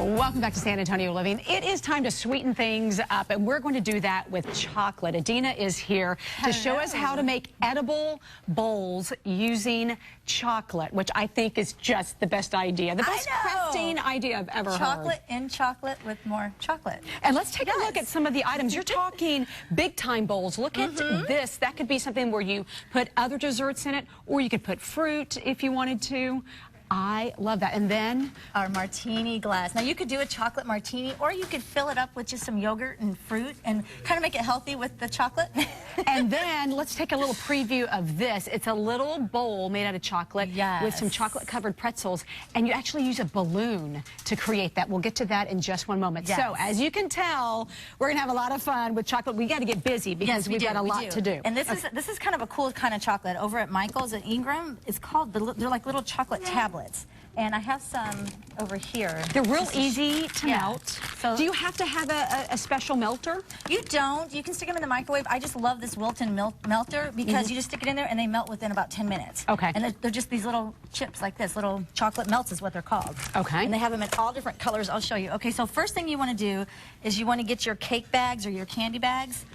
Welcome back to San Antonio Living. It is time to sweeten things up, and we're going to do that with chocolate. Adeina is here to show us how to make edible bowls using chocolate, which I think is just the best idea. The best crafting idea I've ever heard. Chocolate in chocolate with more chocolate. And let's take a look at some of the items. You're talking big time bowls. Look at this. That could be something where you put other desserts in it, or you could put fruit if you wanted to. I love that. And then our martini glass. Now you could do a chocolate martini, or you could fill it up with just some yogurt and fruit and kind of make it healthy with the chocolate. And then let's take a little preview of this. It's a little bowl made out of chocolate with some chocolate covered pretzels, and you actually use a balloon to create that. We'll get to that in just one moment. So as you can tell, we're gonna have a lot of fun with chocolate. We got to get busy because we've got a lot to do. And this is kind of a cool kind of chocolate. Over at Michael's at Ingram, it's called, they're like little chocolate tablets. And I have some over here. They're real easy to melt. So do you have to have a special melter? You don't. You can stick them in the microwave. I just love this Wilton melter because you just stick it in there and they melt within about 10 minutes. Okay. And they're just these little chips like this. Little chocolate melts is what they're called. Okay. And they have them in all different colors. I'll show you. Okay, so first thing you want to do is you want to get your cake bags or your candy bags.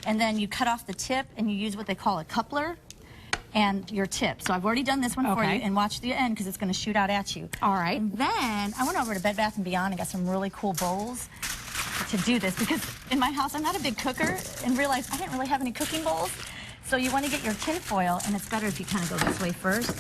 And then you cut off the tip and you use what they call a coupler and your tip. So I've already done this one for you, and watch the end because it's going to shoot out at you. All right. And then I went over to Bed Bath & Beyond and got some really cool bowls to do this because in my house I'm not a big cooker and realized I didn't really have any cooking bowls. So you want to get your tin foil, and it's better if you kind of go this way first.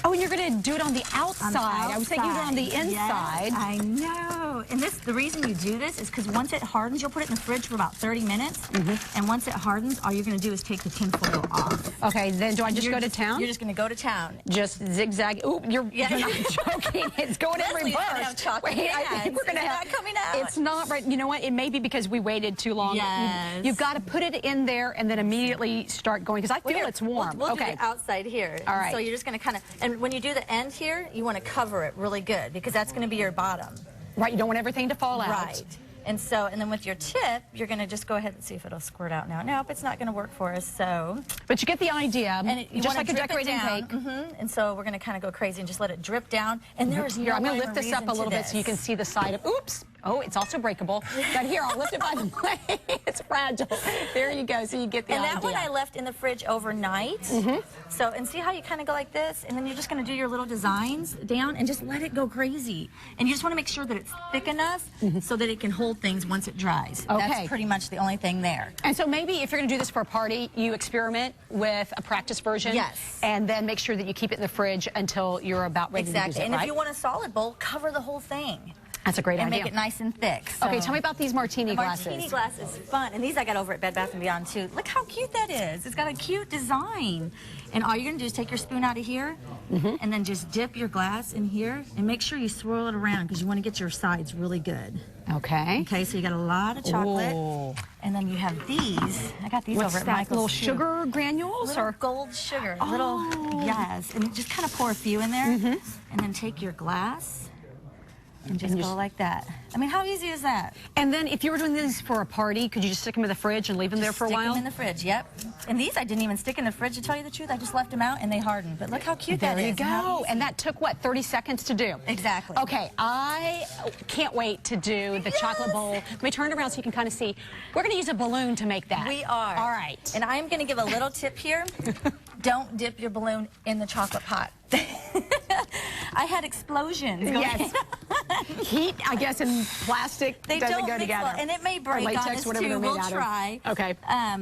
Oh, and you're going to do it on the outside. I was thinking you do it on the inside. Yes, I know. And the reason you do this is because once it hardens, you'll put it in the fridge for about 30 minutes. And once it hardens, all you're going to do is take the tin foil off. Okay, then do I just go to town? You're just going to go to town. Just zigzag. Ooh, you're not joking. It's going in reverse. Wait, I think we're going to have. Not coming out. It's not right. You know what? It may be because we waited too long. Yes. You've got to put it in there and then immediately start going because I feel it's warm. We'll do it outside here. All right. So you're just going to kind of, and when you do the end here, you want to cover it really good because that's going to be your bottom. Right. You don't want everything to fall out. Right. And then with your tip, you're going to just go ahead and see if it'll squirt out now. Nope, it's not going to work for us, so. But you get the idea. And just like a decorating cake. And so we're going to kind of go crazy and just let it drip down. And there's no I'm going to lift this up a little bit so you can see the side of, oops. Oh, it's also breakable. But here, I'll lift it by the way. It's fragile. There you go, so you get the idea. And that one I left in the fridge overnight. So, and see how you kind of go like this? And then you're just going to do your little designs down and just let it go crazy. And you just want to make sure that it's thick enough so that it can hold things once it dries. Okay. That's pretty much the only thing there. And so maybe if you're going to do this for a party, you experiment with a practice version. Yes. And then make sure that you keep it in the fridge until you're about ready to use it, And if you want a solid bowl, cover the whole thing. That's a great idea. And make it nice and thick. So. Okay, tell me about these martini glasses. Martini glass is fun. And these I got over at Bed Bath & Beyond, too. Look how cute that is. It's got a cute design. And all you're going to do is take your spoon out of here and then just dip your glass in here and make sure you swirl it around because you want to get your sides really good. Okay. Okay, so you got a lot of chocolate. Ooh. And then you have these. I got these over at Michael's. Little sugar granules? Or gold sugar. Yes. And just kind of pour a few in there. And then take your glass. And just go like that. I mean, how easy is that? And then if you were doing these for a party, could you just stick them in the fridge and leave them there for a while? Stick them in the fridge, yep. And these I didn't even stick in the fridge, to tell you the truth. I just left them out and they hardened. But look how cute that is. There you go. And that took, what, 30 seconds to do? Exactly. Okay, I can't wait to do the chocolate bowl. Let me turn it around so you can kind of see. We're going to use a balloon to make that. We are. All right. And I'm going to give a little tip here. Don't dip your balloon in the chocolate pot. I had explosions. Yes. Heat, I guess, and plastic doesn't go together. And it may break on us too. We'll try. Okay.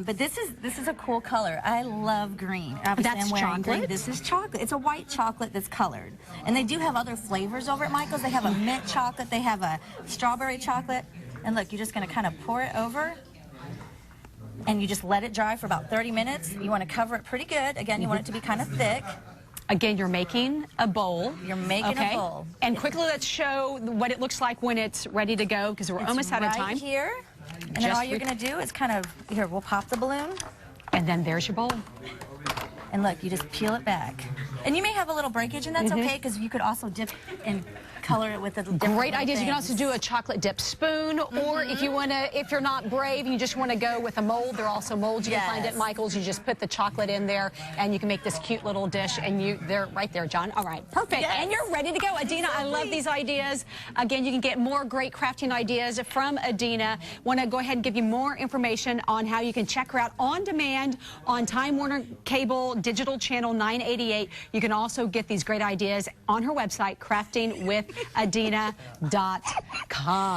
But this is a cool color. I love green. Obviously, that's chocolate. Green. This is chocolate. It's a white chocolate that's colored. And they do have other flavors over at Michael's. They have a mint chocolate. They have a strawberry chocolate. And look, you're just going to kind of pour it over. And you just let it dry for about 30 minutes. You want to cover it pretty good. Again, you want it to be kind of thick. Again, you're making a bowl. You're making a bowl. And quickly, let's show what it looks like when it's ready to go, because we're almost out of time. Here. And then all you're going to do is kind of, here, we'll pop the balloon. And then there's your bowl. And look, you just peel it back. And you may have a little breakage, and that's okay, because you could also dip and color it with the great ideas. You can also do a chocolate dip spoon, or if you want to, if you're not brave and you just want to go with a mold, there are also molds you can find at Michael's. You just put the chocolate in there, and you can make this cute little dish. And they're right there, John. All right, perfect. Yes. And you're ready to go, Adeina. I love these ideas. Again, you can get more great crafting ideas from Adeina. Want to go ahead and give you more information on how you can check her out on demand on Time Warner Cable Digital Channel 988. You can also get these great ideas on her website, craftingwithadeina.com.